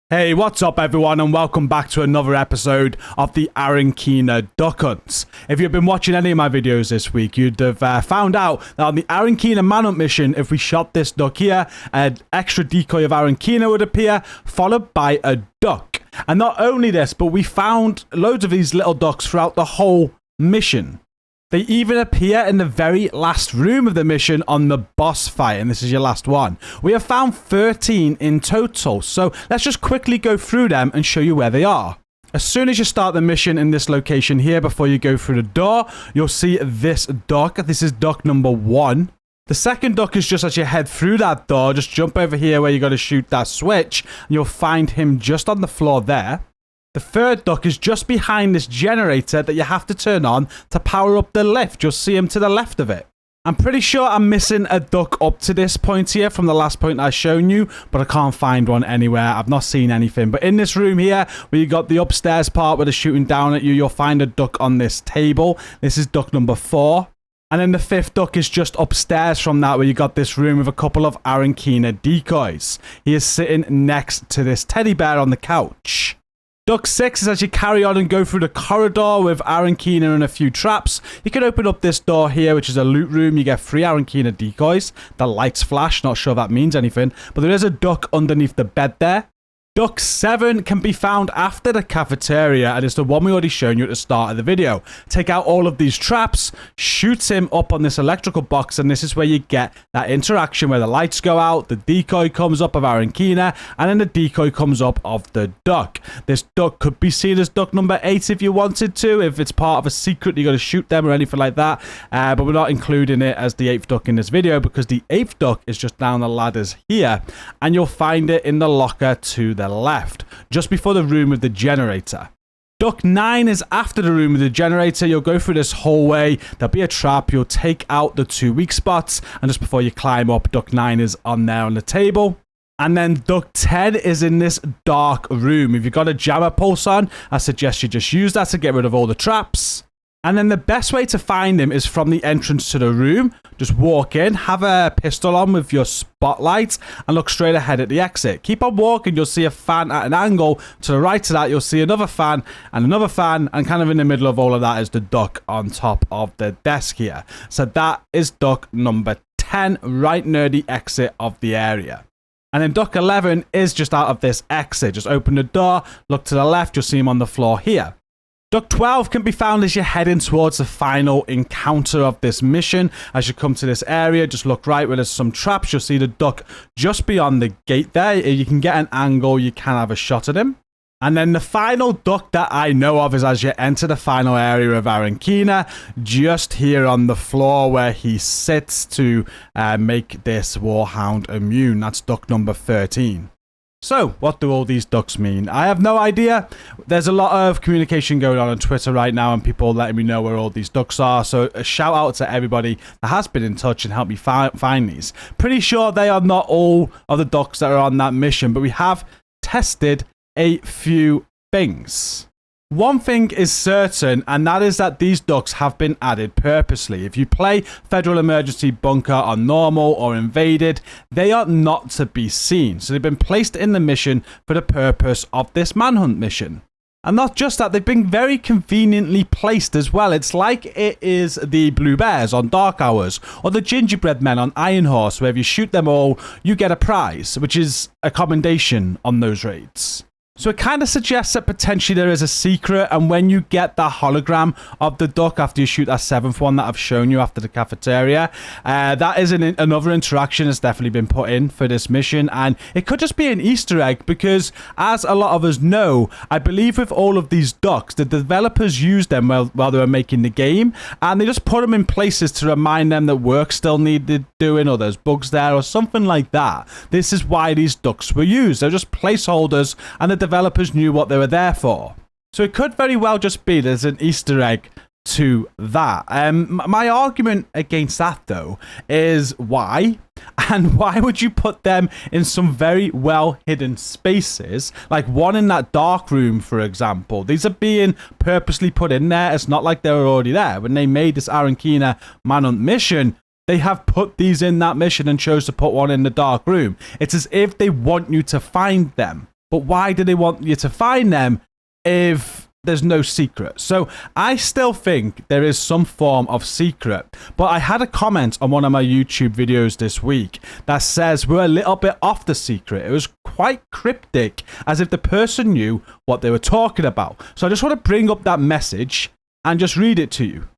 Hey, what's up everyone, and welcome back to another episode of the Aaron Keener Duck Hunts. If you've been watching any of my videos this week, you'd have found out that on the Aaron Keener Manhunt mission, if we shot this duck here, an extra decoy of Aaron Keener would appear, followed by a duck. And not only this, but we found loads of these little ducks throughout the whole mission. They even appear in the very last room of the mission on the boss fight, and this is your last one. We have found 13 in total, so let's just quickly go through them and show you where they are. As soon as you start the mission in this location here, before you go through the door, you'll see this duck. This is duck number 1. The second duck is just as you head through that door, just jump over here where you got to shoot that switch, and you'll find him just on the floor there. The third duck is just behind this generator that you have to turn on to power up the lift. You'll see him to the left of it. I'm pretty sure I'm missing a duck up to this point here from the last point I've shown you, but I can't find one anywhere. I've not seen anything. But in this room here, where you got the upstairs part where they're shooting down at you, you'll find a duck on this table. This is duck number 4. And then the 5th duck is just upstairs from that, where you got this room with a couple of Aaron Keener decoys. He is sitting next to this teddy bear on the couch. Duck 6 is as you carry on and go through the corridor with Aaron Keener and a few traps. You can open up this door here, which is a loot room. You get 3 Aaron Keener decoys. The lights flash. Not sure that means anything. But there is a duck underneath the bed there. Duck 7 can be found after the cafeteria, and it's the one we already shown you at the start of the video. Take out all of these traps, shoot him up on this electrical box, and this is where you get that interaction where the lights go out, the decoy comes up of Aaron Keener, and then the decoy comes up of the duck. This duck could be seen as duck number 8 if you wanted to. If it's part of a secret, you got to shoot them or anything like that. But we're not including it as the 8th duck in this video because the 8th duck is just down the ladders here, and you'll find it in the locker to the left, just before the room with the generator. Duck 9 is after the room with the generator. You'll go through this hallway, there'll be a trap, you'll take out the 2 weak spots, and just before you climb up, duck 9 is on there on the table. And then duck 10 is in this dark room. If you've got a jammer pulse on, I suggest you just use that to get rid of all the traps. And then the best way to find him is from the entrance to the room. Just walk in, have a pistol on with your spotlight, and look straight ahead at the exit. Keep on walking, you'll see a fan at an angle. To the right of that, you'll see another fan, and kind of in the middle of all of that is the duck on top of the desk here. So that is duck number 10, right near the exit of the area. And then duck 11 is just out of this exit. Just open the door, look to the left, you'll see him on the floor here. Duck 12 can be found as you're heading towards the final encounter of this mission. As you come to this area, just look right where there's some traps. You'll see the duck just beyond the gate there. If you can get an angle, you can have a shot at him. And then the final duck that I know of is as you enter the final area of Aaron Keener, just here on the floor where he sits to make this warhound immune. That's duck number 13. So, what do all these ducks mean? I have no idea. There's a lot of communication going on Twitter right now and people letting me know where all these ducks are. So, a shout out to everybody that has been in touch and helped me find these. Pretty sure they are not all of the ducks that are on that mission, but we have tested a few things. One thing is certain, and that is that these ducks have been added purposely. If you play Federal Emergency Bunker on normal or invaded, they are not to be seen. So they've been placed in the mission for the purpose of this manhunt mission. And not just that, they've been very conveniently placed as well. It's like it is the Blue Bears on Dark Hours, or the Gingerbread Men on Iron Horse, where if you shoot them all, you get a prize, which is a commendation on those raids. So it kind of suggests that potentially there is a secret, and when you get that hologram of the duck after you shoot that 7th one that I've shown you after the cafeteria, that is another interaction that's definitely been put in for this mission, and it could just be an Easter egg because, as a lot of us know, I believe with all of these ducks, the developers used them while they were making the game, and they just put them in places to remind them that work still needed doing, or there's bugs there, or something like that. This is why these ducks were used. They're just placeholders, and the developers knew what they were there for. So it could very well just be there's an Easter egg to that. My argument against that, though, is why? And why would you put them in some very well hidden spaces, like one in that dark room, for example? These are being purposely put in there. It's not like they were already there. When they made this Aaron Keener Manhunt mission, they have put these in that mission and chose to put one in the dark room. It's as if they want you to find them. but why do they want you to find them if there's no secret? So I still think there is some form of secret, but I had a comment on one of my YouTube videos this week that says we're a little bit off the secret. It was quite cryptic, as if the person knew what they were talking about. So I just want to bring up that message and just read it to you.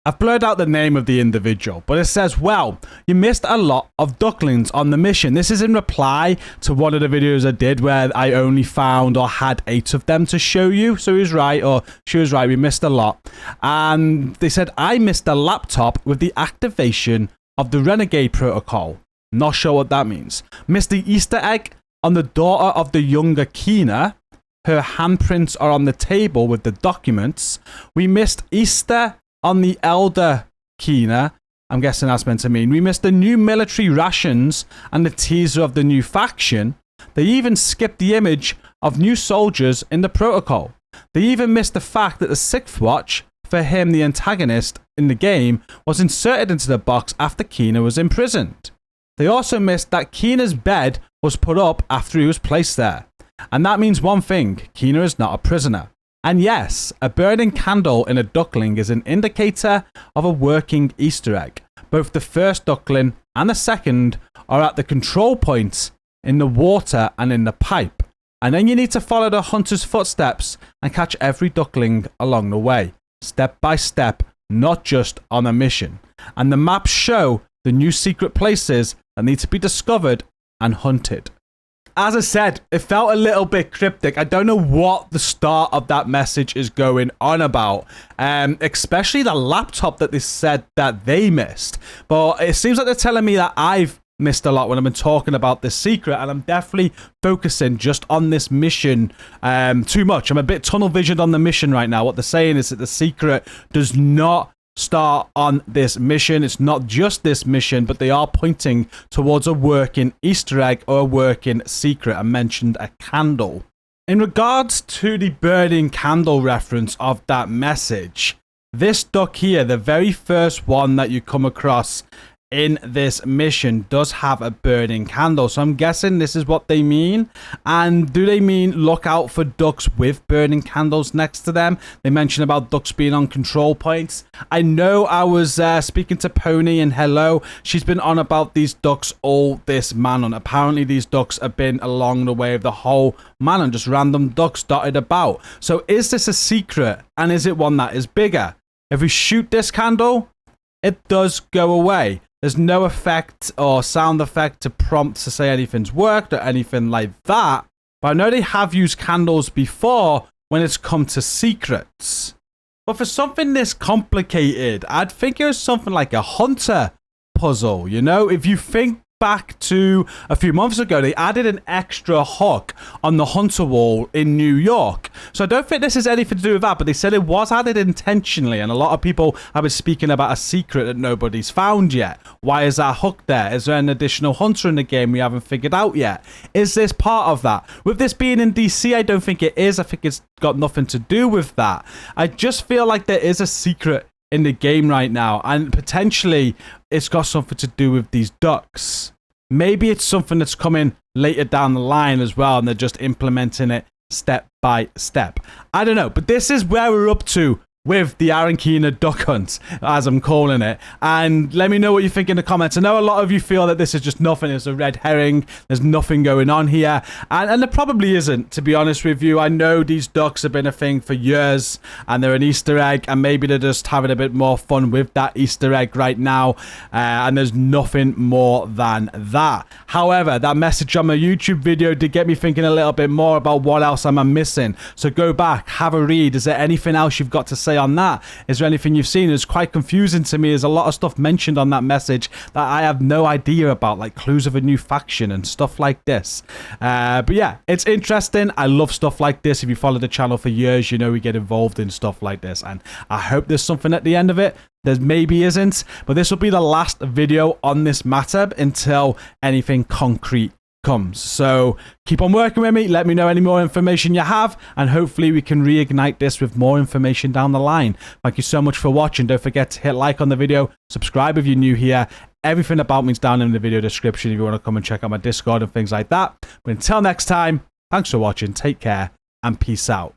I've blurred out the name of the individual, but it says, well, you missed a lot of ducklings on the mission. This is in reply to one of the videos I did where I only found or had 8 of them to show you. So he was right, or she was right, we missed a lot. And they said, I missed a laptop with the activation of the Renegade protocol. Not sure what that means. Missed the Easter egg on the daughter of the younger Keener. Her handprints are on the table with the documents. We missed Easter on the elder Keener. I'm guessing that's meant to mean we missed the new military rations and the teaser of the new faction. They even skipped the image of new soldiers in the protocol. They even missed the fact that the 6th watch, for him the antagonist in the game, was inserted into the box after Keener was imprisoned. They also missed that Keener's bed was put up after he was placed there. And that means one thing, Keener is not a prisoner. And yes, a burning candle in a duckling is an indicator of a working Easter egg. Both the first duckling and the second are at the control points in the water and in the pipe. And then you need to follow the hunter's footsteps and catch every duckling along the way, step by step, not just on a mission. And the maps show the new secret places that need to be discovered and hunted. As I said, it felt a little bit cryptic. I don't know what the start of that message is going on about, especially the laptop that they said that they missed. But it seems like they're telling me that I've missed a lot when I've been talking about this secret, and I'm definitely focusing just on this mission too much. I'm a bit tunnel visioned on the mission right now. What they're saying is that the secret does not start on this mission. It's not just this mission, but they are pointing towards a working Easter egg or a working secret. I mentioned a candle. In regards to the burning candle reference of that message, this duck here, the very first one that you come across in this mission, does have a burning candle. So I'm guessing this is what they mean. And do they mean look out for ducks with burning candles next to them? They mentioned about ducks being on control points. I know I was speaking to Pony and Hello. She's been on about these ducks all this manhunt. Apparently these ducks have been along the way of the whole manhunt, just random ducks dotted about. So is this a secret, and is it one that is bigger? If we shoot this candle, it does go away. There's no effect or sound effect to prompt to say anything's worked or anything like that. But I know they have used candles before when it's come to secrets. But for something this complicated, I'd think it was something like a hunter puzzle. You know, if you think back to a few months ago, they added an extra hook on the hunter wall in New York. So I don't think this has anything to do with that, but they said it was added intentionally, and a lot of people have been speaking about a secret that nobody's found yet. Why is that hook there? Is there an additional hunter in the game we haven't figured out yet? Is this part of that? With this being in DC, I don't think it is. I think it's got nothing to do with that. I just feel like there is a secret in the game right now, and potentially it's got something to do with these ducks. Maybe it's something that's coming later down the line as well, and they're just implementing it step by step. I don't know, but this is where we're up to with the Aaron Keener duck hunt, as I'm calling it. And let me know what you think in the comments. I know a lot of you feel that this is just nothing. It's a red herring. There's nothing going on here. And there probably isn't, to be honest with you. I know these ducks have been a thing for years, and they're an Easter egg, and maybe they're just having a bit more fun with that Easter egg right now. And there's nothing more than that. However, that message on my YouTube video did get me thinking a little bit more about what else am I missing. So go back, have a read. Is there anything else you've got to say on that? Is there anything you've seen? It's quite confusing to me. There's a lot of stuff mentioned on that message that I have no idea about, like clues of a new faction and stuff like this. But yeah, it's interesting. I love stuff like this. If you follow the channel for years, you know we get involved in stuff like this, and I hope there's something at the end of it. There maybe isn't, but this will be the last video on this matter until anything concrete comes. So keep on working with me. Let me know any more information you have, and hopefully we can reignite this with more information down the line. Thank you so much for watching. Don't forget to hit like on the video, subscribe if you're new here. Everything about me is down in the video description if you want to come and check out my Discord and things like that. But until next time, Thanks for watching, take care, and peace out.